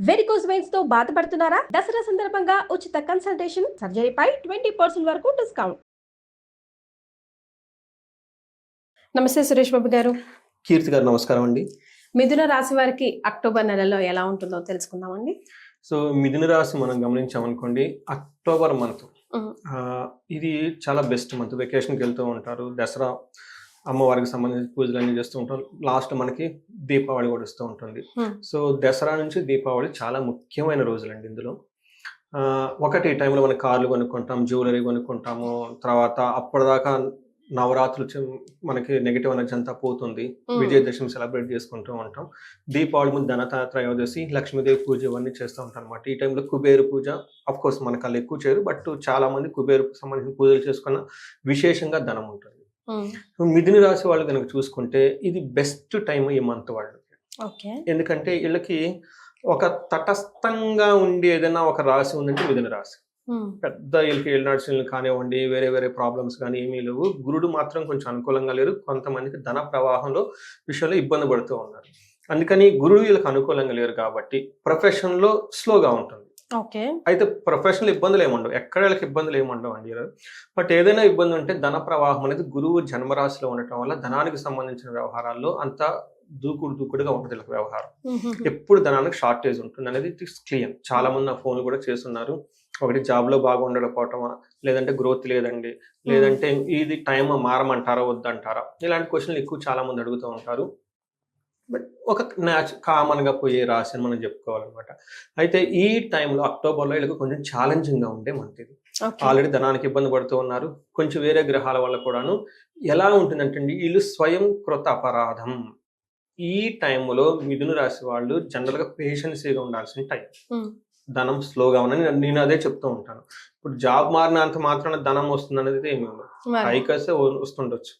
Varicose veins తో బాధపడుతున్నారా? దసరా సందర్భంగా ఉచిత కన్సల్టేషన్, సర్జరీపై 20% వరకు డిస్కౌంట్. నమస్తే సురేష్ బాబు గారు. కీర్తి గారు నమస్కారం అండి. మిథున రాశి వారికి అక్టోబర్ నెలలో ఎలా ఉంటుందో తెలుసుకుందామండి. సో మిథున రాశి మనం గమనించామనుకోండి, అక్టోబర్ మంత్ ఇది చాలా బెస్ట్ మంత్. వెకేషన్కి వెళ్తూ ఉంటారు, దసరా అమ్మవారికి సంబంధించిన పూజలు అన్ని చేస్తూ ఉంటారు. లాస్ట్ మనకి దీపావళి కూడా వస్తూ ఉంటుంది. సో దసరా నుంచి దీపావళి చాలా ముఖ్యమైన రోజులండి. ఇందులో ఒకటి ఈ టైంలో మనం కార్లు కొనుక్కుంటాం, జ్యువెలరీ కొనుక్కుంటాము. తర్వాత అప్పటిదాకా నవరాత్రులు మనకి నెగిటివ్ ఎనర్జీ అంతా పోతుంది. విజయదశమి సెలబ్రేట్ చేసుకుంటూ ఉంటాం. దీపావళి ముందు ధనత్రయోదశి, లక్ష్మీదేవి పూజ ఇవన్నీ చేస్తూ ఉంటాం అనమాట. ఈ టైంలో కుబేరు పూజ అఫ్ కోర్స్ మనకు వాళ్ళు ఎక్కువ చేయరు, బట్ చాలా మంది కుబేరుకు సంబంధించిన పూజలు చేసుకున్న విశేషంగా ధనం ఉంటుంది. మిథున రాశి వాళ్ళు కనుక చూసుకుంటే ఇది బెస్ట్ టైం ఈ మంత్ వాళ్ళకి. ఎందుకంటే వీళ్ళకి ఒక తటస్థంగా ఉండి ఏదైనా ఒక రాశి ఉందంటే మిథున రాశి. పెద్ద వీళ్ళకి ఏళ్ళనాడు కానివ్వండి, వేరే వేరే ప్రాబ్లమ్స్ కానీ ఏమీ లేవు. గురుడు మాత్రం కొంచెం అనుకూలంగా లేరు. కొంతమందికి ధన ప్రవాహంలో విషయంలో ఇబ్బంది పడుతూ ఉన్నారు. అందుకని గురుడు వీళ్ళకి అనుకూలంగా లేరు కాబట్టి ప్రొఫెషన్ లో స్లోగా ఉంటుంది. అయితే ప్రొఫెషనల్ ఇబ్బందులు ఏముండవు, ఎక్కడ వీళ్ళకి ఇబ్బందులు ఏముండవు అండి. బట్ ఏదైనా ఇబ్బంది ఉంటే ధన ప్రవాహం అనేది గురువు జన్మరాశిలో ఉండటం వల్ల ధనానికి సంబంధించిన వ్యవహారాల్లో అంత దూకుడుగా ఉంటుంది వీళ్ళకి వ్యవహారం. ఎప్పుడు ధనానికి షార్టేజ్ ఉంటుంది అనేది క్లియర్. చాలా మంది నా ఫోన్లు కూడా చేస్తున్నారు. ఒకటి జాబ్ లో బాగా ఉండకపోవటమా, లేదంటే గ్రోత్ లేదండి, లేదంటే ఇది టైం మారమంటారా వద్దంటారా, ఇలాంటి క్వశ్చన్లు ఎక్కువ చాలా మంది అడుగుతూ ఉంటారు. బట్ ఒక కామన్ గా పోయే రాశి అని మనం చెప్పుకోవాలన్నమాట. అయితే ఈ టైంలో అక్టోబర్లో వీళ్ళకి కొంచెం ఛాలెంజింగ్ గా ఉండే మంత్ ఇది. ఆల్రెడీ ధనానికి ఇబ్బంది పడుతూ ఉన్నారు. కొంచెం వేరే గ్రహాల వల్ల కూడాను ఎలా ఉంటుందంటే వీళ్ళు స్వయం కృత అపరాధం. ఈ టైంలో మిథున రాశి వాళ్ళు జనరల్ గా పేషెన్సీగా ఉండాల్సిన టైం. ధనం స్లోగా ఉందని నేను అదే చెప్తూ ఉంటాను. ఇప్పుడు జాబ్ మారినంత మాత్రాన ధనం వస్తుంది అనేది ఏమి ఉండదు. హైకర్సే వస్తుండొచ్చు.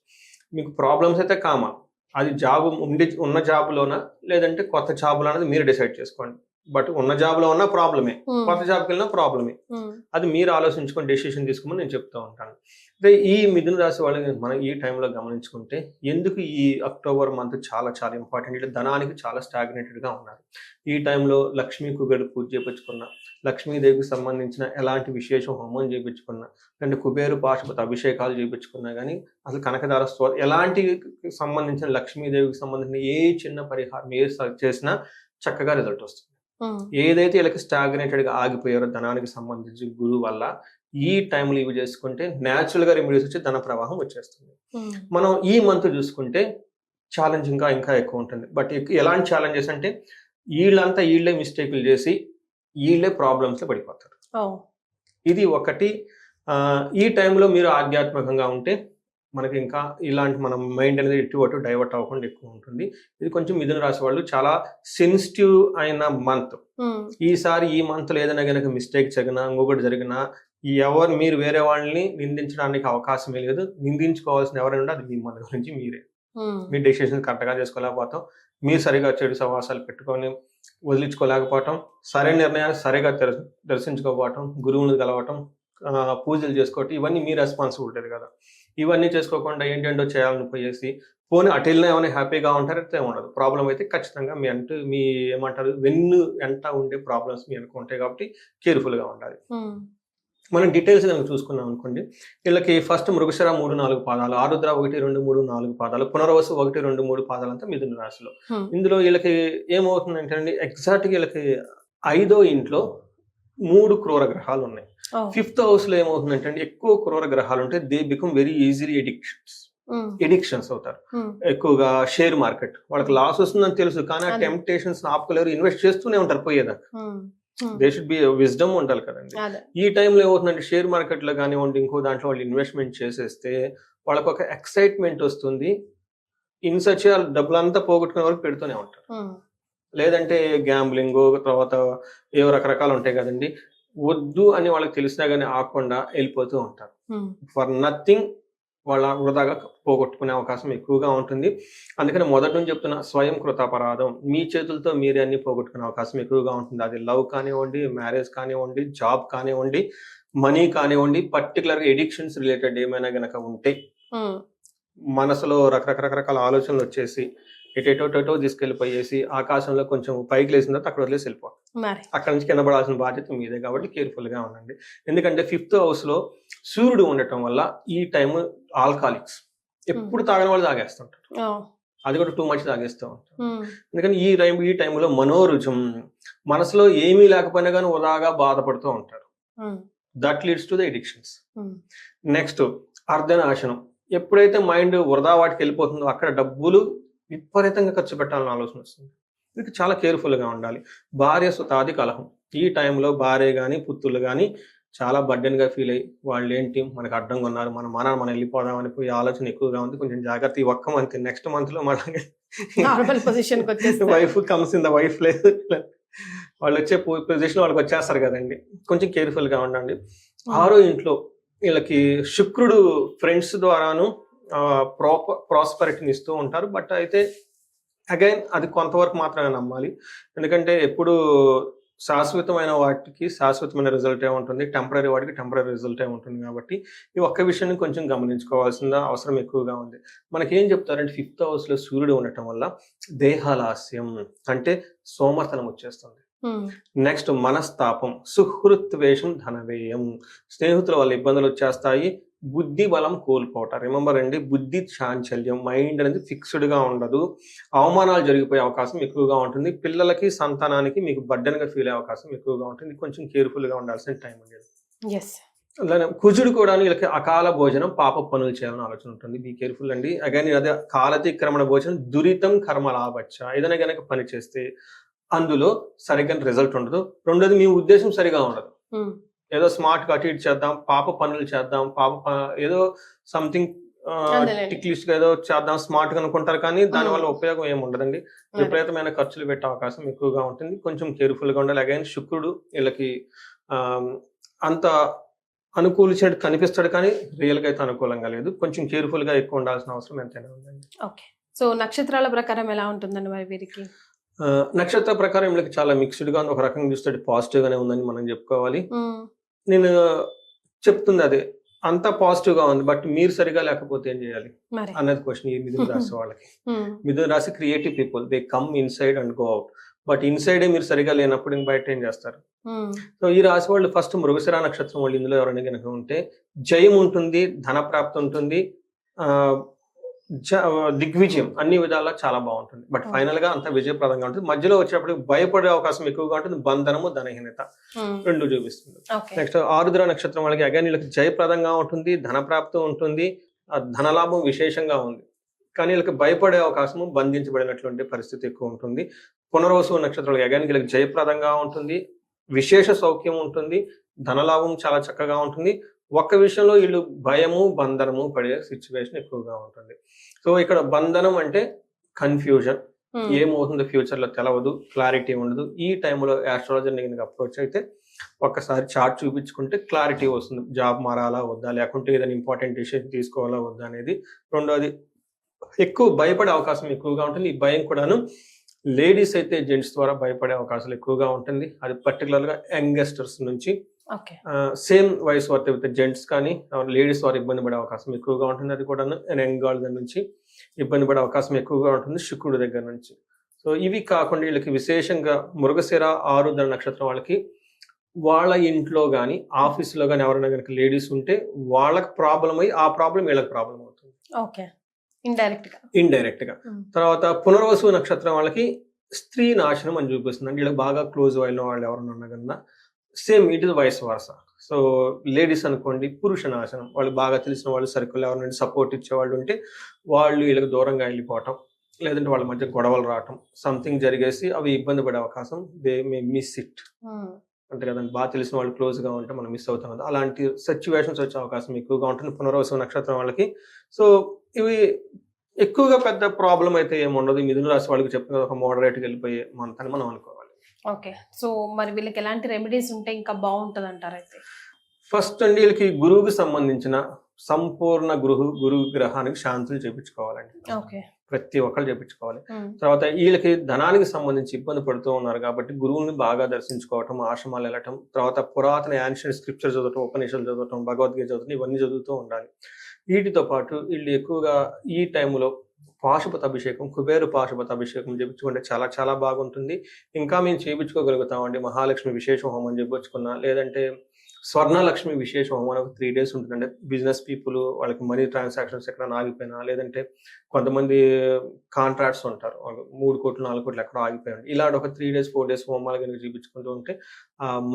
మీకు ప్రాబ్లమ్స్ అయితే కామన్. అది జాబ్ ఉన్న జాబ్లోనా లేదంటే కొత్త జాబ్లో అనేది మీరు డిసైడ్ చేసుకోండి. బట్ ఉన్న జాబ్లో ఉన్న ప్రాబ్లమే, కొత్త జాబ్కి వెళ్ళినా ప్రాబ్లమే. అది మీరు ఆలోచించుకొని డెసిషన్ తీసుకోమని నేను చెప్తూ ఉంటాను. అంటే ఈ మిథున రాశి వాళ్ళని మనం ఈ టైంలో గమనించుకుంటే ఎందుకు ఈ అక్టోబర్ మంత్ చాలా చాలా ఇంపార్టెంట్. ఇట్లా ధనానికి చాలా స్టాగ్నేటెడ్గా ఉన్నారు. ఈ టైంలో లక్ష్మీ కుబేరు పూజ చేయించుకున్నా, లక్ష్మీదేవికి సంబంధించిన ఎలాంటి విశేష హోమం చేయించుకున్నా, అంటే కుబేరు పాశుపత అభిషేకాలు చేయించుకున్నా కానీ, అసలు కనకదార ఎలాంటి సంబంధించిన లక్ష్మీదేవికి సంబంధించిన ఏ చిన్న పరిహారం ఏ చేసినా చక్కగా రిజల్ట్ వస్తుంది. ఏదైతే వీళ్ళకి స్టాగ్నేటెడ్ గా ఆగిపోయారో ధనానికి సంబంధించి గురువు వల్ల ఈ టైంలో ఇవి చేసుకుంటే న్యాచురల్ గా రెమెడీస్ వచ్చి ధన ప్రవాహం వచ్చేస్తుంది. మనం ఈ మంత్ చూసుకుంటే ఛాలెంజ్ ఇంకా ఎక్కువ ఉంటుంది. బట్ ఎలాంటి ఛాలెంజెస్ అంటే వీళ్ళే మిస్టేక్లు చేసి వీళ్ళే ప్రాబ్లమ్స్ లో పడిపోతారు. ఇది ఒకటి. ఈ టైంలో మీరు ఆధ్యాత్మికంగా ఉంటే మనకి ఇంకా ఇలాంటి మనం మైండ్ అనేది ఎటు డైవర్ట్ అవ్వకుండా ఎక్కువ ఉంటుంది. ఇది కొంచెం మిథున రాశి వాళ్ళు చాలా సెన్సిటివ్ అయిన మంత్. ఈసారి ఈ మంత్ లో ఏదైనా కనుక మిస్టేక్ జరిగినా, ఇంకొకటి జరిగినా మీరు వేరే వాళ్ళని నిందించడానికి అవకాశమే లేదు. నిందించుకోవాల్సిన ఎవరైనా అది మీ మన గురించి మీరే. మీ డెసిషన్ కరెక్ట్ గా చేసుకోలేకపోతాం, మీరు సరిగా చెడు సవాసాలు పెట్టుకొని వదిలించుకోలేకపోవటం, సరైన నిర్ణయాన్ని సరిగా దర్శించుకోకపోవటం, గురువుని కలవటం, పూజలు చేసుకోవటం, ఇవన్నీ మీ రెస్పాన్సిబిలిటీ కదా. ఇవన్నీ చేసుకోకుండా ఏంటంటో చేయాలని పోయేసి పోనీ అటెల్నా ఏమైనా హ్యాపీగా ఉంటారైతే ఉండదు. ప్రాబ్లం అయితే ఖచ్చితంగా మీ ఏమంటారు వెన్ను ఎంట ఉండే ప్రాబ్లమ్స్ మీ అనుకు ఉంటాయి కాబట్టి కేర్ఫుల్గా ఉండాలి. మనం డీటెయిల్స్ కనుక చూసుకున్నాం అనుకోండి, వీళ్ళకి ఫస్ట్ మృగశిర 3-4 పాదాలు, ఆరుద్ర 1-2-3-4 పాదాలు, పునర్వసు 1-2-3 పాదాలు అంతా మిథున రాశిలో. ఇందులో వీళ్ళకి ఏమవుతుందంటే అండి, ఎగ్జాక్ట్గా వీళ్ళకి 5వ ఇంట్లో 3 క్రూర గ్రహాలు ఉన్నాయి. 5th హౌస్ లో ఏమవుతుందంటే అండి, ఎక్కువ క్రూర గ్రహాలు ఉంటే they become very easily addictions అవుతారు. ఎక్కువగా షేర్ మార్కెట్ వాళ్ళకి లాస్ వస్తుందని తెలుసు, కానీ ఆ టెంప్టేషన్స్ ఆపుకోలేరు, ఇన్వెస్ట్ చేస్తూనే ఉంటారు పోయేదాకా. దే షుడ్ బి విజ్డమ్ ఉండాలి కదండి. ఈ టైంలో ఏమవుతుందంటే షేర్ మార్కెట్ లో కానివ్వండి, ఇంకో దాంట్లో వాళ్ళు ఇన్వెస్ట్మెంట్ చేసేస్తే వాళ్ళకి ఒక ఎక్సైట్మెంట్ వస్తుంది. ఇన్సర్చ్ డబ్బులంతా పోగొట్టుకునే వరకు పెడుతూనే ఉంటారు. లేదంటే గ్యాంబ్లింగ్, తర్వాత ఏవో రకరకాలు ఉంటాయి కదండి, వద్దు అని వాళ్ళకి తెలిసినా కానీ ఆకుండా వెళ్ళిపోతూ ఉంటారు. ఫర్ నథింగ్ వాళ్ళ వృధాగా పోగొట్టుకునే అవకాశం ఎక్కువగా ఉంటుంది. అందుకని మొదటి నుంచి చెప్తున్న స్వయం కృతాపరాధం, మీ చేతులతో మీరే అన్ని పోగొట్టుకునే అవకాశం ఎక్కువగా ఉంటుంది. అది లవ్ కానివ్వండి, మ్యారేజ్ కానివ్వండి, జాబ్ కానివ్వండి, మనీ కానివ్వండి, పర్టికులర్గా ఎడిక్షన్స్ రిలేటెడ్ ఏమైనా గనక ఉంటే మనసులో రకరకాల ఆలోచనలు వచ్చేసి ఎటో తీసుకెళ్ళిపోయేసి ఆకాశంలో కొంచెం పైకి లేసిన తర్వాత అక్కడ వదిలేసి వెళ్ళిపోతారు. మరి అక్కడ నుంచి కింద పడాల్సిన బాధ్యత మీదే కాబట్టి కేర్ఫుల్ గా ఉండండి. ఎందుకంటే 5th హౌస్ లో సూర్యుడు ఉండటం వల్ల ఈ టైం ఆల్కహాలిక్స్ ఎప్పుడు తాగని వాళ్ళు తాగేస్తుంటారు. అది కూడా టూ మచ్ తాగేస్తూ ఉంటారు. ఎందుకని ఈ టైంలో మనోరుజం, మనసులో ఏమీ లేకపోయినా కానీ వృధాగా బాధపడుతూ ఉంటారు. That leads to the addictions. Next అర్ధనాశనం. ఎప్పుడైతే మైండ్ వృధా వాటికి వెళ్ళిపోతుందో అక్కడ డబ్బులు విపరీతంగా ఖర్చు పెట్టాలని ఆలోచన వస్తుంది. ఇది చాలా కేర్ఫుల్గా ఉండాలి. భార్య సుతాది కలహం. ఈ టైంలో భార్య కానీ పుత్రులు కానీ చాలా బర్డెన్గా ఫీల్ అయ్యి వాళ్ళు ఏంటి మనకు అడ్డంగా ఉన్నారు, మనం వెళ్ళిపోదామని పోయి ఆలోచన ఎక్కువగా ఉంది. కొంచెం జాగ్రత్త. ఈ ఒక్క మంత్, నెక్స్ట్ మంత్లో మళ్ళీ wife comes in the wife లేదు, వాళ్ళు వచ్చే పొజిషన్ వాళ్ళకి వచ్చేస్తారు కదండి. కొంచెం కేర్ఫుల్గా ఉండండి. 6వ ఇంట్లో వీళ్ళకి శుక్రుడు ఫ్రెండ్స్ ద్వారాను ప్రాస్పరిటీని ఇస్తూ ఉంటారు. బట్ అయితే అగైన్ అది కొంతవరకు మాత్రమే నమ్మాలి. ఎందుకంటే ఎప్పుడు శాశ్వతమైన వాటికి శాశ్వతమైన రిజల్టే ఉంటుంది, టెంపరీ వాటికి టెంపరీ రిజల్టే ఉంటుంది. కాబట్టి ఈ ఒక్క విషయాన్ని కొంచెం గమనించుకోవాల్సిన అవసరం ఎక్కువగా ఉంది. మనకేం చెప్తారంటే 5th హౌస్లో సూర్యుడు ఉండటం వల్ల దేహాలాస్యం అంటే సోమర్తనం వచ్చేస్తుంది. నెక్స్ట్ మనస్తాపం, సుహృత్వేషం, ధనవ్యయం, స్నేహితుల వల్ల ఇబ్బందులు వచ్చేస్తాయి. బుద్ధి బలం కోల్పోవటం. రిమెంబర్ అండి, బుద్ధి చాంచల్యం, మైండ్ అనేది ఫిక్స్డ్ గా ఉండదు. అవమానాలు జరిగిపోయే అవకాశం ఎక్కువగా ఉంటుంది. పిల్లలకి సంతానానికి మీకు బర్డెన్గా ఫీల్ అయ్యే అవకాశం ఎక్కువగా ఉంటుంది. కొంచెం కేర్ఫుల్ గా ఉండాల్సిన టైం అండి. అలానే కుజుడు కూడా వీళ్ళకి అకాల భోజనం, పాప పనులు చేయాలని ఆలోచన ఉంటుంది. బీ కేర్ఫుల్ అండి. అగైన్ అదే కాలతిక్రమణ భోజనం, దురితం కర్మ లాభచ్చ. ఏదైనా కనుక పని చేస్తే అందులో సరిగ్గా రిజల్ట్ ఉండదు. రెండోది మీ ఉద్దేశం సరిగా ఉండదు. ఏదో స్మార్ట్ గా అటు ఇటు చేద్దాం, పాప పనులు చేద్దాం, ఏదో సంథింగ్ టిక్లిస్ట్ గా ఏదో చేద్దాం స్మార్ట్ గా అనుకుంటారు. కానీ దానివల్ల ఉపయోగం ఏమి ఉండదండి. విపరీతమైన ఖర్చులు పెట్టే అవకాశం ఎక్కువగా ఉంటుంది. కొంచెం కేర్ఫుల్ గా ఉండాలి. అగైన్ శుక్రుడు వీళ్ళకి అంత అనుకూలించినట్టు కనిపిస్తాడు, కానీ రియల్ గా అయితే అనుకూలంగా లేదు. కొంచెం కేర్ఫుల్ గా ఎక్కువ ఉండాల్సిన అవసరం ఎంతైనా ఉందండి. ఓకే, సో నక్షత్రాల ప్రకారం ఎలా ఉంటుందండి మరి వీరికి? నక్షత్ర ప్రకారం వీళ్ళకి చాలా మిక్స్డ్ గా ఒక రకంగా చూస్తే పాజిటివ్ గానే ఉందని మనం చెప్పుకోవాలి. నేను చెప్తుంది అదే, అంతా పాజిటివ్ గా ఉంది. బట్ మీరు సరిగా లేకపోతే ఏం చేయాలి అన్నది క్వశ్చన్. ఈ మిథున రాశి వాళ్ళకి. మిథున రాశి creative people, they come inside and go out. But ఇన్సైడే మీరు సరిగా లేనప్పుడు బయట ఏం చేస్తారు? సో ఈ రాశి వాళ్ళు ఫస్ట్ మృగశిర నక్షత్రం వాళ్ళు ఇందులో ఎవరైనా కనుక ఉంటే జయం ఉంటుంది, ధన ప్రాప్తి ఉంటుంది, దిగ్విజయం అన్ని విధాలా చాలా బాగుంటుంది. బట్ ఫైనల్ గా అంత విజయప్రదంగా ఉంటుంది. మధ్యలో వచ్చేటప్పుడు భయపడే అవకాశం ఎక్కువగా ఉంటుంది. బంధనము, ధనహీనత రెండు చూపిస్తుంది. నెక్స్ట్ ఆరుద్ర నక్షత్రం వాళ్ళకి అగైన్ వీళ్ళకి జయప్రదంగా ఉంటుంది, ధనప్రాప్తి ఉంటుంది, ధనలాభం విశేషంగా ఉంది. కానీ వీళ్ళకి భయపడే అవకాశము, బంధించబడినటువంటి పరిస్థితి ఎక్కువ ఉంటుంది. పునర్వసు నక్షత్రాలకి అగైన్ వీళ్ళకి జయప్రదంగా ఉంటుంది, విశేష సౌఖ్యం ఉంటుంది, ధనలాభం చాలా చక్కగా ఉంటుంది. ఒక్క విషయంలో వీళ్ళు భయము, బంధనము పడే సిచ్యువేషన్ ఎక్కువగా ఉంటుంది. సో ఇక్కడ బంధనం అంటే కన్ఫ్యూజన్, ఏమవుతుందో ఫ్యూచర్ లో తెలవదు, క్లారిటీ ఉండదు. ఈ టైంలో ఆస్ట్రాలజర్ని కనుక అప్రోచ్ అయితే ఒక్కసారి చార్ట్ చూపించుకుంటే క్లారిటీ వస్తుంది. జాబ్ మారాలా వద్దా, లేకుంటే ఏదైనా ఇంపార్టెంట్ డిసిషన్ తీసుకోవాలా వద్దా అనేది. రెండోది ఎక్కువ భయపడే అవకాశం ఎక్కువగా ఉంటుంది. ఈ భయం కూడాను లేడీస్ అయితే జెంట్స్ ద్వారా భయపడే అవకాశాలు ఎక్కువగా ఉంటుంది. అది పర్టికులర్ గా యంగస్టర్స్ నుంచి సేమ్ వయసు వారి జెంట్స్ కానీ లేడీస్ వారు ఇబ్బంది పడే అవకాశం ఎక్కువగా ఉంటుంది. అది కూడా యంగ్ గర్ల్ దగ్గర నుంచి ఇబ్బంది పడే అవకాశం ఎక్కువగా ఉంటుంది శుక్రుడి దగ్గర నుంచి. సో ఇవి కాకుండా వీళ్ళకి విశేషంగా మృగశిర, ఆరుద్ర నక్షత్రం వాళ్ళకి వాళ్ళ ఇంట్లో కానీ ఆఫీసులో కానీ ఎవరైనా కనుక లేడీస్ ఉంటే వాళ్ళకి ప్రాబ్లం అయ్యి ఆ ప్రాబ్లం వీళ్ళకి ప్రాబ్లం అవుతుంది ఇండైరెక్ట్ గా. తర్వాత పునర్వసు నక్షత్రం వాళ్ళకి స్త్రీ నాశనం అని చూపిస్తుంది. అంటే వీళ్ళకి బాగా క్లోజ్ అయిన వాళ్ళు ఎవరైనా ఉన్నా కన్నా same it is vice versa. So ladies అనుకోండి పురుష నాశనం, వాళ్ళు బాగా తెలిసిన వాళ్ళు సర్కిల్ ఎవరైనా సపోర్ట్ ఇచ్చేవాళ్ళు ఉంటే వాళ్ళు వీళ్ళకి దూరంగా వెళ్ళిపోవటం, లేదంటే వాళ్ళ మధ్య గొడవలు రావటం, సంథింగ్ జరిగేసి అవి ఇబ్బంది పడే అవకాశం, దే మే మిస్ ఇట్ అంటే కదండి. బాగా తెలిసిన వాళ్ళు క్లోజ్ గా ఉంటే మనం మిస్ అవుతాం కదా, అలాంటి సిచ్యువేషన్స్ వచ్చే అవకాశం ఎక్కువగా ఉంటుంది పునర్వసు నక్షత్రం వాళ్ళకి. సో ఇవి ఎక్కువగా పెద్ద ప్రాబ్లం అయితే ఏముండదు. మిథున రాశి వాళ్ళకి చెప్పిన ఒక మోడరేట్గా వెళ్ళిపోయే మంత్ అని మనం అనుకోవాలి. ఓకే, సో మరి వీళ్ళకి ఎలాంటి రెమెడీస్ ఉంటే ఇంకా బాగుంటుంది అంటారు? అయితే ఫస్ట్ అండి వీళ్ళకి గురువుకి సంబంధించిన సంపూర్ణ గురు గ్రహానికి శాంతులు చేపించుకోవాలండి. ప్రతి ఒక్కరు చేపించుకోవాలి. తర్వాత వీళ్ళకి ధనానికి సంబంధించి ఇబ్బంది పడుతూ ఉన్నారు కాబట్టి గురువుని బాగా దర్శించుకోవటం, ఆశ్రమాలు వెళ్ళటం, తర్వాత పురాతన యాన్షియంట్ స్క్రిప్చర్ చదవటం, ఉపనిషత్తులు చదవటం, భగవద్గీత చదవటం, ఇవన్నీ చదువుతూ ఉండాలి. వీటితో పాటు వీళ్ళు ఎక్కువగా ఈ టైంలో పాశుపత అభిషేకం, కుబేరు పాశుపత అభిషేకం చేయించుకుంటే చాలా చాలా బాగుంటుంది. ఇంకా మేము చేయించుకోగలుగుతామండి. మహాలక్ష్మి విశేష హోమం చేయించుకున్నా, లేదంటే స్వర్ణలక్ష్మి విశేష హోమం అని ఒక 3 days ఉంటుందండి. బిజినెస్ పీపుల్ వాళ్ళకి మనీ ట్రాన్సాక్షన్స్ ఎక్కడైనా ఆగిపోయినా, లేదంటే కొంతమంది కాంట్రాక్ట్స్ ఉంటారు. 3 కోట్లు 4 కోట్లు ఎక్కడో ఆగిపోయాడు. ఇలాంటి ఒక 3 days 4 days హోమాలు కనుక చేయించుకుంటూ ఉంటే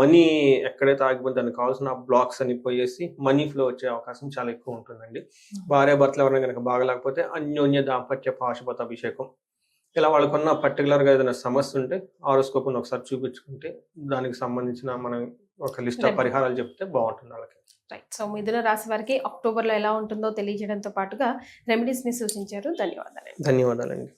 మనీ ఎక్కడైతే ఆగిపోతే దానికి కావాల్సిన బ్లాక్స్ అని పోయేసి మనీ ఫ్లో వచ్చే అవకాశం చాలా ఎక్కువ ఉంటుందండి. భార్యాభర్తలు ఎవరైనా కనుక బాగలేకపోతే అన్యోన్య దాంపత్య పాశుపత అభిషేకం, ఇలా వాళ్ళకున్న పర్టికులర్గా ఏదైనా సమస్య ఉంటే హారోస్కోప్ని ఒకసారి చూపించుకుంటే దానికి సంబంధించిన మనం ఒక లిస్ట్ ఆఫ్ పరిహారాలు చెప్తే బాగుంటుంది వాళ్ళకి. రైట్. సో మిథున రాశి వారికి అక్టోబర్లో ఎలా ఉంటుందో తెలియజేయడంతో పాటుగా రెమెడీస్ ని సూచించారు. ధన్యవాదాలు. ధన్యవాదాలండి.